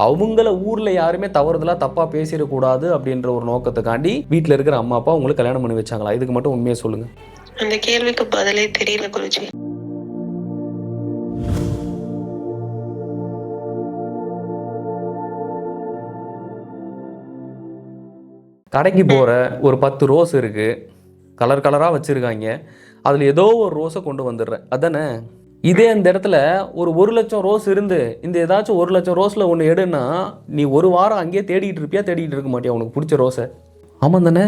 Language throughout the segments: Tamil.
அவங்கள ஊரில் யாருமே தவறுதலாக தப்பாக பேசிடக்கூடாது அப்படின்ற ஒரு நோக்கத்துக்காண்டி வீட்டில் இருக்கிற அம்மா அப்பா உங்களுக்கு கல்யாணம் பண்ணி வச்சாங்களா? இதுக்கு மட்டும் உண்மையை சொல்லுங்கள். அந்த கேள்விக்கு பதிலே தெரியல குருஜி. கடைக்கு போகிற ஒரு 10 ரோஸ் இருக்குது, கலர் கலராக வச்சுருக்காங்க, அதில் ஏதோ ஒரு ரோஸை கொண்டு வந்துடுறேன் அதானே? இதே அந்த இடத்துல ஒரு 1,00,000 ரோஸ் இருந்து இந்த ஏதாச்சும் 1,00,000 ரோஸில் ஒன்று எடுன்னா நீ ஒரு வாரம் அங்கேயே தேடிட்டு இருப்பியா, தேடிட்டு இருக்க மாட்டியா உனக்கு பிடிச்ச ரோஸை? ஆமாம் தானே?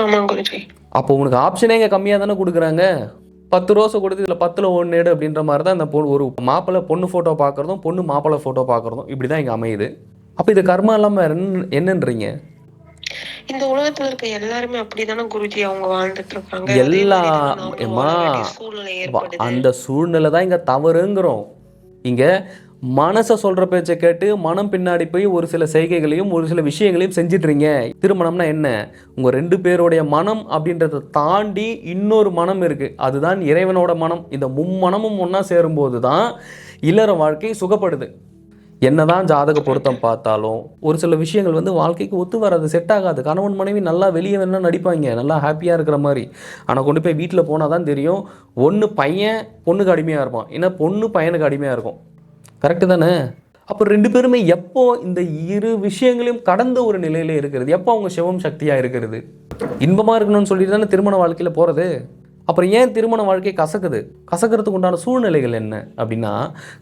ஆமாம் குருஜி. அப்போ உனக்கு ஆப்ஷனே இங்கே கம்மியாக தானே கொடுக்குறாங்க. 10 ரோஸை கொடுத்து இதில் 10ல் 1 எடு அப்படின்ற மாதிரி தான் இந்த ஒரு மாப்பிள்ளை பொண்ணு ஃபோட்டோ பார்க்குறதும் பொண்ணு மாப்பிள்ளை ஃபோட்டோ பார்க்குறதும் இப்படி தான் இங்கே அமையுது. அப்போ இது கர்மா இல்லாமல் என்னன்றீங்க? இந்த உலகத்துல இருக்க எல்லாருமே அப்படிதானே குருஜி அவங்க வாழ்ந்துட்டு இருக்காங்க. அந்த சூழ்நிலை தான் இங்க தவறுங்கிறோம். இங்க மனசை சொல்ற பேச்சை கேட்டு மனம் பின்னாடி போய் ஒரு சில செய்கைகளையும் ஒரு சில விஷயங்களையும் செஞ்சிட்றீங்க. திருமணம்னா என்ன? உங்க 2 பேருடைய மனம் அப்படின்றத தாண்டி இன்னொரு மனம் இருக்கு, அதுதான் இறைவனோட மனம். இந்த மும்மனமும் ஒன்னா சேரும்போது தான் இல்லற வாழ்க்கை சுகப்படுது. என்னதான் ஜாதக பொருத்தம் பார்த்தாலும் ஒரு சில விஷயங்கள் வாழ்க்கைக்கு ஒத்து வராது, செட் ஆகாது. கணவன் மனைவி நல்லா வெளியே வேணா நடிப்பாங்க, நல்லா ஹாப்பியாக இருக்கிற மாதிரி. ஆனால் கொண்டு போய் வீட்டில் போனால் தான் தெரியும், ஒன்று பையன் பொண்ணுக்கு அடிமையாக இருப்பான், ஏன்னா பொண்ணு பையனுக்கு அடிமையாக இருக்கும். கரெக்டு தானே? அப்போ 2 பேருமே எப்போ இந்த இரு விஷயங்களையும் கடந்த ஒரு நிலையில இருக்கிறது, எப்போ அவங்க சிவம் சக்தியாக இருக்கிறது? இன்பமாக இருக்கணும்னு சொல்லிட்டு தானே திருமண வாழ்க்கையில் போகிறது. அப்புறம் ஏன் திருமண வாழ்க்கை கசக்குது? கசக்கிறதுக்கு உண்டான சூழ்நிலைகள் என்ன அப்படின்னா,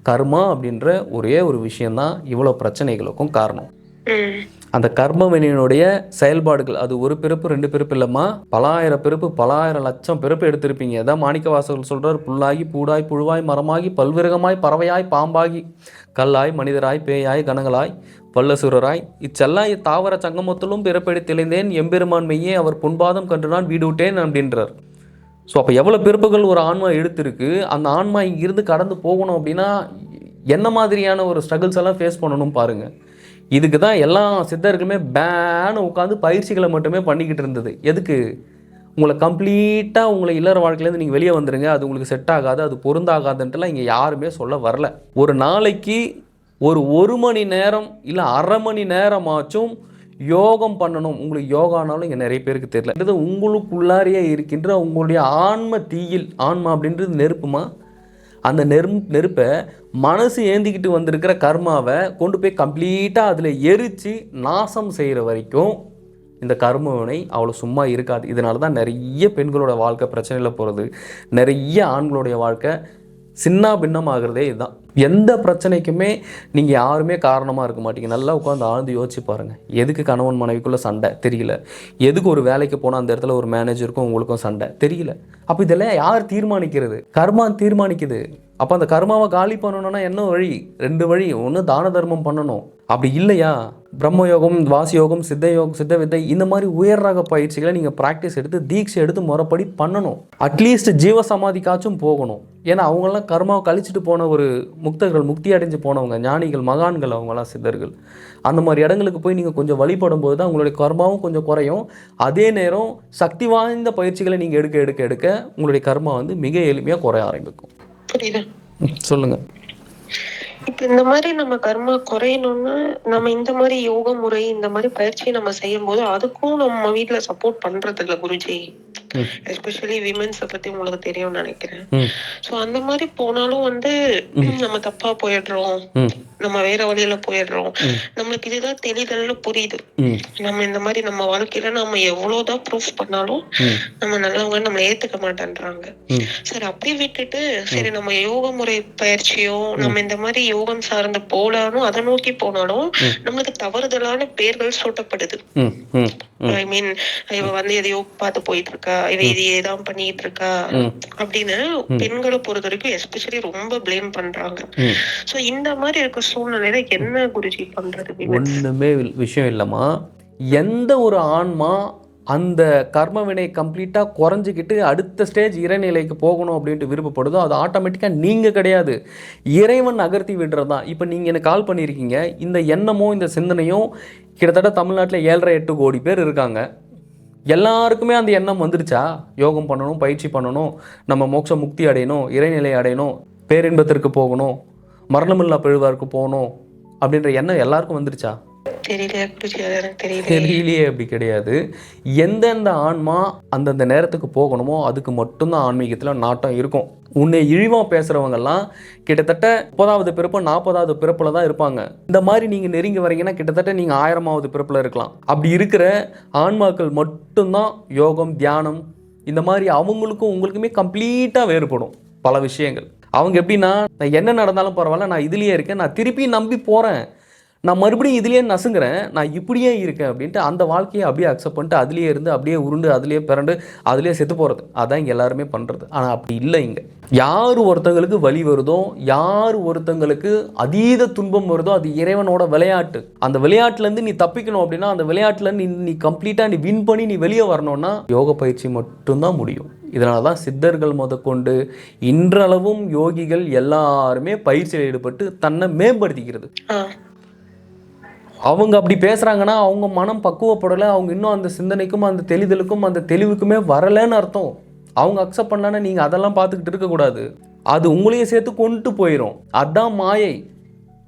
கர்மா அப்படின்ற ஒரே ஒரு விஷயம்தான் இவ்வளோ பிரச்சனைகளுக்கும் காரணம். அந்த கர்ம வினையினுடைய செயல்பாடுகள், அது ஒரு பிறப்பு 2 பிறப்பு இல்லைம்மா, பலாயிரம் பிறப்பு, பலாயிரம் லட்சம் பிறப்பு எடுத்திருப்பீங்க. அதான் மாணிக்க வாசகர்கள் சொல்றார், புல்லாகி பூடாய் புழுவாய் மரமாகி பல்விரகமாய் பறவையாய் பாம்பாகி கல்லாய் மனிதராய் பேயாய் கணங்களாய் வல்லசுரராய் இச்செல்லாய் தாவர சங்கமத்திலும் பிறப்பெடுத்திழைந்தேன் எம்பெருமான் மெய்யே அவர் பொன்பாதம் கன்று நான் வீடு விட்டேன் அப்படின்றார். ஸோ அப்போ எவ்வளோ பிறப்புகள் ஒரு ஆன்மா எடுத்திருக்கு, அந்த ஆன்மா இங்கிருந்து கடந்து போகணும் அப்படின்னா என்ன மாதிரியான ஒரு ஸ்ட்ரகிள்ஸ் எல்லாம் ஃபேஸ் பண்ணணும் பாருங்கள். இதுக்கு தான் எல்லா சித்தர்களுமே பேன்னு உட்காந்து பயிற்சிகளை மட்டுமே பண்ணிக்கிட்டு இருந்தது. எதுக்கு? உங்களை கம்ப்ளீட்டாக உங்களை இல்லற வாழ்க்கையிலேருந்து நீங்கள் வெளியே வந்துடுங்க, அது உங்களுக்கு செட் ஆகாது, அது பொருந்தாகாதுன்ட்டுலாம் இங்கே யாருமே சொல்ல வரல. ஒரு நாளைக்கு ஒரு மணி நேரம் இல்லை அரை மணி நேரமாச்சும் யோகம் பண்ணணும். உங்களுக்கு யோகானாலும் இங்கே நிறைய பேருக்கு தெரியல. இது உங்களுக்குள்ளாரியே இருக்கின்ற உங்களுடைய ஆன்ம தீயில், ஆன்மா அப்படின்றது நெருப்புமா, அந்த நெருப்பை மனசு ஏந்திக்கிட்டு வந்திருக்கிற கர்மாவை கொண்டு போய் கம்ப்ளீட்டாக அதில் எரித்து நாசம் செய்கிற வரைக்கும் இந்த கர்மவினை அவ்வளோ சும்மா இருக்காது. இதனால தான் நிறைய பெண்களோட வாழ்க்கை பிரச்சனையில் போகிறது, நிறைய ஆண்களுடைய வாழ்க்கை சின்ன பின்னமாகிறதே இதுதான். எந்த பிரச்சனைக்குமே நீங்கள் யாருமே காரணமாக இருக்க மாட்டீங்க. நல்லா உட்காந்து ஆழ்ந்து யோசிச்சு பாருங்கள். எதுக்கு கணவன் மனைவிக்குள்ளே சண்டை தெரியல, எதுக்கு ஒரு வேலைக்கு போனால் அந்த இடத்துல ஒரு மேனேஜருக்கும் உங்களுக்கும் சண்டை தெரியல. அப்போ இதெல்லாம் யார் தீர்மானிக்கிறது? கர்மா தீர்மானிக்குது. அப்போ அந்த கர்மாவை காலி பண்ணணும்னா என்ன வழி? 2 வழி. ஒன்று தான தர்மம் பண்ணணும், அப்படி இல்லையா பிரம்மயோகம், வாசியோகம், சித்த வித்தை, இந்த மாதிரி உயர் ரக பயிற்சிகளை நீங்கள் ப்ராக்டிஸ் எடுத்து தீட்சை எடுத்து முறைப்படி பண்ணணும். அட்லீஸ்ட் ஜீவ சமாதிக்காச்சும் போகணும். ஏன்னா அவங்களாம் கர்மாவை கழிச்சிட்டு போன ஒரு முக்தர்கள், முக்தி அடைஞ்சு போனவங்க, ஞானிகள், மகான்கள், அவங்களாம் சித்தர்கள். அந்த மாதிரி இடங்களுக்கு போய் நீங்கள் கொஞ்சம் வழிபடும் போது தான் உங்களுடைய கர்மாவும் கொஞ்சம் குறையும். அதே நேரம் சக்தி வாய்ந்த பயிற்சிகளை நீங்கள் எடுக்க உங்களுடைய கர்மா மிக எளிமையாக குறைய ஆரம்பிக்கும். சொல்லுங்க. இப்ப இந்த மாதிரி நம்ம கர்மா குறையணும்னா நம்ம இந்த மாதிரி யோக முறை, இந்த மாதிரி பயிற்சி நம்ம செய்யும் போது அதுக்கும் நம்ம வீட்டுல சப்போர்ட் பண்றது இல்ல குருஜி. எஸ்பெஷலி விமென்ஸ பத்தி உங்களுக்கு தெரியும்னு நினைக்கிறேன். சோ அந்த மாதிரி போனாலும் நம்ம தப்பா போயிடுறோம், நம்ம வேற வழியில போயிடுறோம். நம்மளுக்கு இதுதான் தெளிதல்னு புரியுது. நம்ம இந்த மாதிரி நம்ம வாழ்க்கையில நம்ம எவ்வளவுதான் ப்ரூஃப் பண்ணாலும் நம்ம நல்லவங்க நம்மள ஏத்துக்க மாட்டேன்றாங்க. சரி, அப்படி விட்டுட்டு சரி நம்ம யோக முறை பயிற்சியோ நம்ம இந்த மாதிரி யோகம் சார்ந்து போனாலும் அதை நோக்கி போனாலும் நம்மளுக்கு தவறுதலான பேர்கள் சூட்டப்படுது. ஐ மீன், இவ எதையோ பார்த்து போயிட்டு இருக்கா, இவ இதையேதான் பண்ணிட்டு இருக்கா அப்படின்னு பெண்களை பொறுத்த வரைக்கும் எஸ்பெஷலி ரொம்ப பிளேம் பண்றாங்க. சோ இந்த மாதிரி இருக்க சூழ்நிலையில என்ன குருஜி பண்றது? ஒண்ணுமே விஷயம் இல்லம்மா. எந்த ஒரு ஆன்மா அந்த கர்மவினை கம்ப்ளீட்டாக குறைஞ்சிக்கிட்டு அடுத்த ஸ்டேஜ் இறைநிலைக்கு போகணும் அப்படின்ட்டு விருப்பப்படுதோ அது ஆட்டோமேட்டிக்காக நீங்கள் கிடையாது, இறைவன் நகர்த்தி விடுறது தான். இப்போ நீங்கள் எனக்கு கால் பண்ணியிருக்கீங்க, இந்த எண்ணமும் இந்த சிந்தனையும் கிட்டத்தட்ட தமிழ்நாட்டில் 7.5-8 கோடி பேர் இருக்காங்க. எல்லாருக்குமே அந்த எண்ணம் வந்துடுச்சா? யோகம் பண்ணணும், பயிற்சி பண்ணணும், நம்ம மோட்ச முக்தி அடையணும், இறைநிலை அடையணும், பேரின்பத்திற்கு போகணும், மரணமில்லா பெழுவாருக்கு போகணும், அப்படின்ற எண்ணம் எல்லாருக்கும் வந்துருச்சா? தெரியலையா குருஜி, அது எனக்கு தெரியலையே. தெரியலையே. அப்படி கிடையாது. எந்தெந்த ஆன்மா அந்தந்த நேரத்துக்கு போகணுமோ அதுக்கு மட்டும்தான் ஆன்மீகத்தில் நாட்டம் இருக்கும். உன்னை இழிவாக பேசுகிறவங்கெல்லாம் கிட்டத்தட்ட 30வது பிறப்பு 40வது பிறப்பில் தான் இருப்பாங்க. இந்த மாதிரி நீங்கள் நெருங்கி வரீங்கன்னா கிட்டத்தட்ட நீங்கள் 1000வது பிறப்பில் இருக்கலாம். அப்படி இருக்கிற ஆன்மாக்கள் மட்டும்தான் யோகம், தியானம் இந்த மாதிரி அவங்களுக்கும் உங்களுக்குமே கம்ப்ளீட்டாக வேறுபடும் பல விஷயங்கள். அவங்க எப்படின்னா, நான் என்ன நடந்தாலும் பரவாயில்ல, நான் இதுலேயே இருக்கேன், நான் திருப்பி நம்பி போகிறேன், நான் மறுபடியும் இதுலேயே நசுங்கிறேன், நான் இப்படியே இருக்கேன் அப்படின்ட்டு அந்த வாழ்க்கையை அப்படியே அக்செப்ட் பண்ணிட்டு அதுலேயே இருந்து அப்படியே உருண்டு அதுலேயே பிறண்டு அதுலேயே செத்து போகிறது. அதான் இங்கே எல்லாருமே பண்ணுறது. ஆனால் அப்படி இல்லை. இங்கே யார் ஒருத்தங்களுக்கு வலி வருதோ, யார் ஒருத்தங்களுக்கு அதீத துன்பம் வருதோ, அது இறைவனோட விளையாட்டு. அந்த விளையாட்டுலேருந்து நீ தப்பிக்கணும் அப்படின்னா, அந்த விளையாட்டுலேருந்து நீ கம்ப்ளீட்டாக நீ வின் பண்ணி நீ வெளியே வரணும்னா யோக பயிற்சி மட்டும்தான் முடியும். இதனால தான் சித்தர்கள் முதற்கொண்டு இன்றளவும் யோகிகள் எல்லாருமே பயிற்சியில் ஈடுபட்டு தன்னை மேம்படுத்திக்கிறது. அவங்க அப்படி பேசுகிறாங்கன்னா அவங்க மனம் பக்குவப்படலை, அவங்க இன்னும் அந்த சிந்தனைக்கும் அந்த தெளிதலுக்கும் அந்த தெளிவுக்குமே வரலைன்னு அர்த்தம். அவங்க அக்செப்ட் பண்ணலன்னா நீங்கள் அதெல்லாம் பார்த்துக்கிட்டு இருக்கக்கூடாது. அது உங்களையும் சேர்த்து கொண்டு போயிடும். அதுதான் மாயை.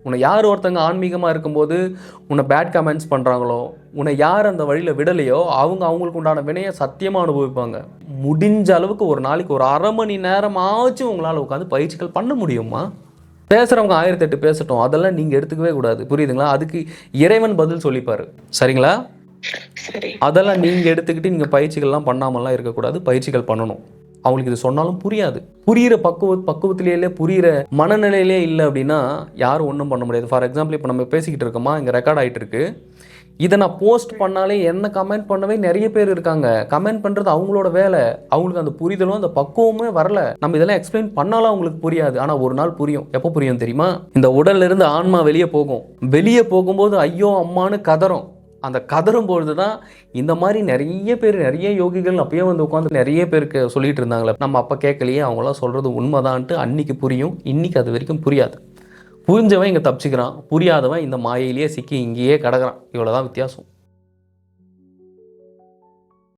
உன்னை யார் ஒருத்தங்க ஆன்மீகமாக இருக்கும்போது உன்னை பேட் கமெண்ட்ஸ் பண்ணுறாங்களோ, உன்னை யார் அந்த வழியில் விடலையோ அவங்க அவங்களுக்கு உண்டான வினையை சத்தியமாக அனுபவிப்பாங்க. முடிஞ்ச அளவுக்கு ஒரு நாளைக்கு ஒரு 1/2 மணி நேரமாச்சும் உங்களால் உட்காந்து பயிற்சிகள் பண்ண முடியுமா? பேசுகிறவங்க 1008 பேசட்டும், அதெல்லாம் நீங்கள் எடுத்துக்கவே கூடாது. புரியுதுங்களா? அதுக்கு இறைவன் பதில் சொல்லிப்பார். சரிங்களா? அதெல்லாம் நீங்கள் எடுத்துக்கிட்டு நீங்கள் பயிற்சிகள்லாம் பண்ணாமலாம் இருக்கக்கூடாது. பயிற்சிகள் பண்ணணும். அவங்களுக்கு இது சொன்னாலும் புரியாது. புரிகிற பக்குவத்திலேயே புரிகிற மனநிலையிலே இல்லை அப்படின்னா யாரும் ஒன்றும் பண்ண முடியாது. ஃபார் எக்ஸாம்பிள் இப்போ நம்ம பேசிக்கிட்டு இருக்கோமா, இங்கே ரெக்கார்ட் ஆகிட்டு இருக்கு. இதை நான் போஸ்ட் பண்ணாலே என்ன கமெண்ட் பண்ணவே நிறைய பேர் இருக்காங்க. கமெண்ட் பண்ணுறது அவங்களோட வேலை. அவங்களுக்கு அந்த புரிதலும் அந்த பக்குவமே வரல. நம்ம இதெல்லாம் எக்ஸ்பிளைன் பண்ணாலும் அவங்களுக்கு புரியாது. ஆனால் ஒரு நாள் புரியும். எப்போ புரியும் தெரியுமா? இந்த உடல்ல இருந்து ஆன்மா வெளியே போகும். வெளியே போகும்போது ஐயோ அம்மானு கதறும். அந்த கதறும் பொழுது தான் இந்த மாதிரி நிறைய பேர், நிறைய யோகிகள் அப்பயே வந்து உட்காந்து நிறைய பேருக்கு சொல்லிட்டு இருந்தாங்களே, நம்ம அப்போ கேட்கலையே, அவங்களாம் சொல்கிறது உண்மைதான்ட்டு அன்னைக்கு புரியும். இன்னைக்கு அது வரைக்கும் புரியாது. புரிஞ்சவன் இங்கே தப்பிச்சுக்கிறான், புரியாதவன் இந்த மாயையிலேயே சிக்கி இங்கேயே கிடக்கிறான். இவ்வளோதான் வித்தியாசம்.